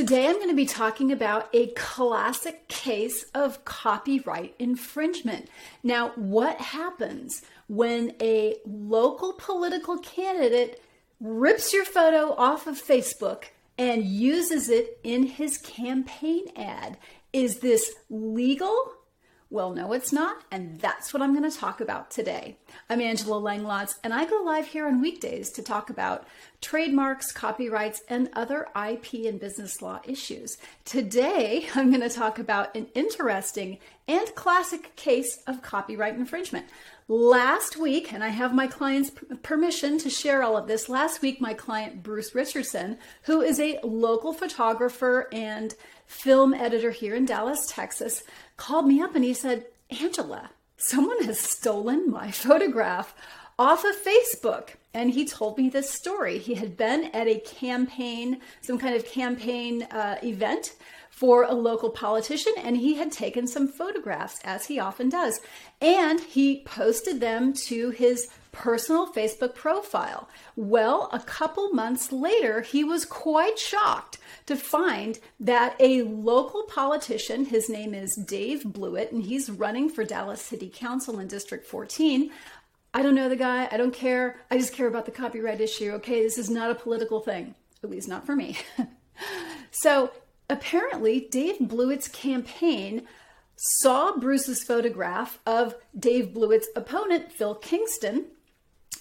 Today I'm going to be talking about a classic case of copyright infringement. Now, what happens when a local political candidate rips your photo off of Facebook and uses it in his campaign ad? Is this legal? Well, no, it's not, and that's what I'm going to talk about today. I'm Angela Langlots, and I go live here on weekdays to talk about trademarks, copyrights, and other IP and business law issues. Today, I'm going to talk about an interesting and classic case of copyright infringement. Last week, and I have my client's permission to share all of this, last week my client Bruce Richardson, who is a local photographer and film editor here in Dallas, Texas, called me up and he said, Angela, someone has stolen my photograph off of Facebook. And he told me this story. He had been at a campaign, some kind of campaign event for a local politician, and he had taken some photographs, as he often does, and he posted them to his personal Facebook profile. Well, a couple months later, he was quite shocked to find that a local politician, his name is Dave Blewett, and he's running for Dallas City Council in District 14. I don't know the guy. I don't care. I just care about the copyright issue. Okay, this is not a political thing, at least not for me. So apparently, Dave Blewett's campaign saw Bruce's photograph of Dave Blewett's opponent, Phil Kingston,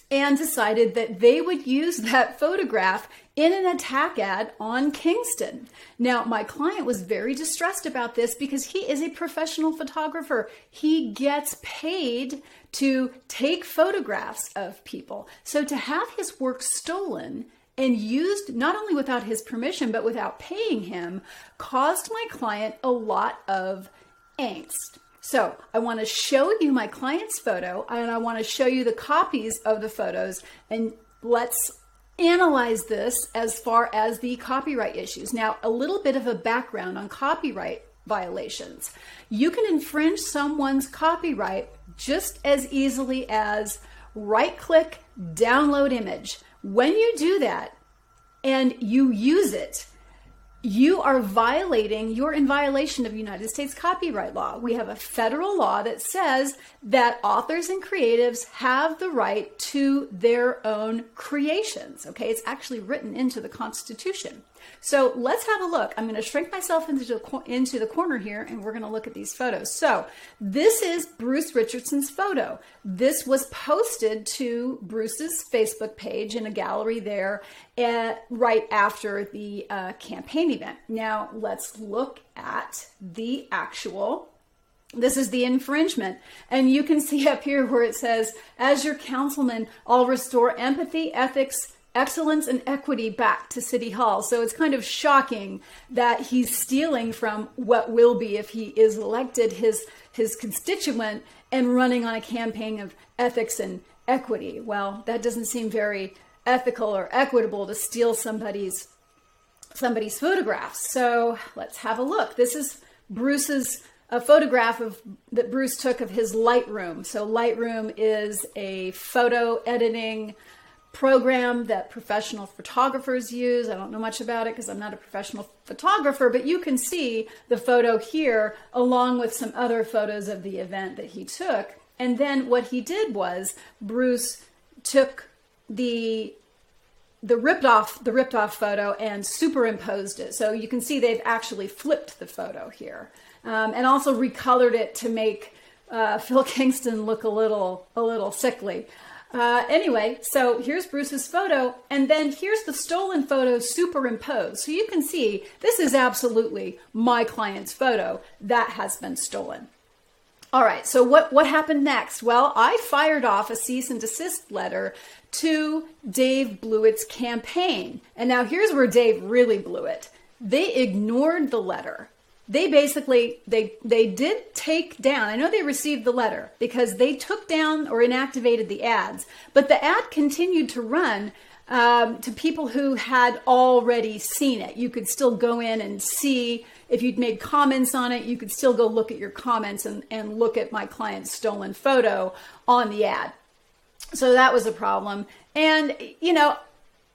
and decided that they would use that photograph in an attack ad on Kingston. Now, my client was very distressed about this because he is a professional photographer. He gets paid to take photographs of people. So to have his work stolen and used not only without his permission, but without paying him, caused my client a lot of angst. So I want to show you my client's photo, and I want to show you the copies of the photos, and let's analyze this as far as the copyright issues. Now, a little bit of a background on copyright violations. You can infringe someone's copyright just as easily as right-click, download image. When you do that and you use it, you're in violation of United States copyright law. We have a federal law that says that authors and creatives have the right to their own creations. Okay, it's actually written into the Constitution. So let's have a look. I'm going to shrink myself into the corner here, and we're going to look at these photos. So this is Bruce Richardson's photo. This was posted to Bruce's Facebook page in a gallery there right after the campaign event. Now let's look at the actual. This is the infringement. And you can see up here where it says, as your councilman, I'll restore empathy, ethics, excellence, and equity back to City Hall. So it's kind of shocking that he's stealing from what will be, if he is elected, his constituent and running on a campaign of ethics and equity. Well, that doesn't seem very ethical or equitable to steal somebody's photographs. So let's have a look. This is Bruce's photograph that Bruce took of his Lightroom. So Lightroom is a photo editing program that professional photographers use. I don't know much about it because I'm not a professional photographer, but you can see the photo here along with some other photos of the event that he took. And then what he did was Bruce took the ripped off photo and superimposed it. So you can see they've actually flipped the photo here, and also recolored it to make Phil Kingston look a little sickly. Anyway, so here's Bruce's photo, and then here's the stolen photo superimposed. So you can see this is absolutely my client's photo that has been stolen. All right, so what happened next? Well, I fired off a cease and desist letter to Dave Blewett's campaign. And now here's where Dave really blew it. They ignored the letter. They basically, they did take down, I know they received the letter because they took down or inactivated the ads, but the ad continued to run to people who had already seen it. You could still go in and see if you'd made comments on it. You could still go look at your comments and look at my client's stolen photo on the ad. So that was a problem. And, you know,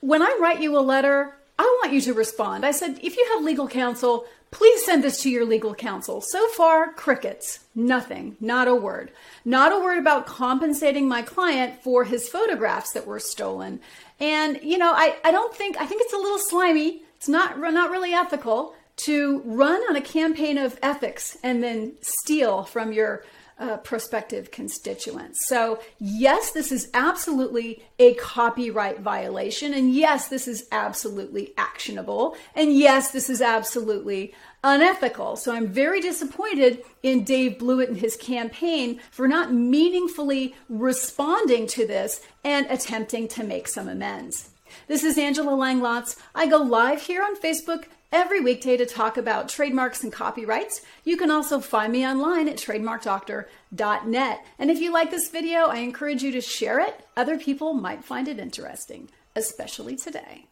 when I write you a letter, I want you to respond. I said, if you have legal counsel, please send this to your legal counsel. So far, crickets, nothing, not a word. Not a word about compensating my client for his photographs that were stolen. And, I think it's a little slimy. It's not really ethical to run on a campaign of ethics and then steal from your prospective constituents. So yes, this is absolutely a copyright violation. And yes, this is absolutely actionable. And yes, this is absolutely unethical. So I'm very disappointed in Dave Blewett and his campaign for not meaningfully responding to this and attempting to make some amends. This is Angela Langlotz. I go live here on Facebook every weekday to talk about trademarks and copyrights. You can also find me online at TrademarkDoctor.net. And if you like this video, I encourage you to share it. Other people might find it interesting, especially today.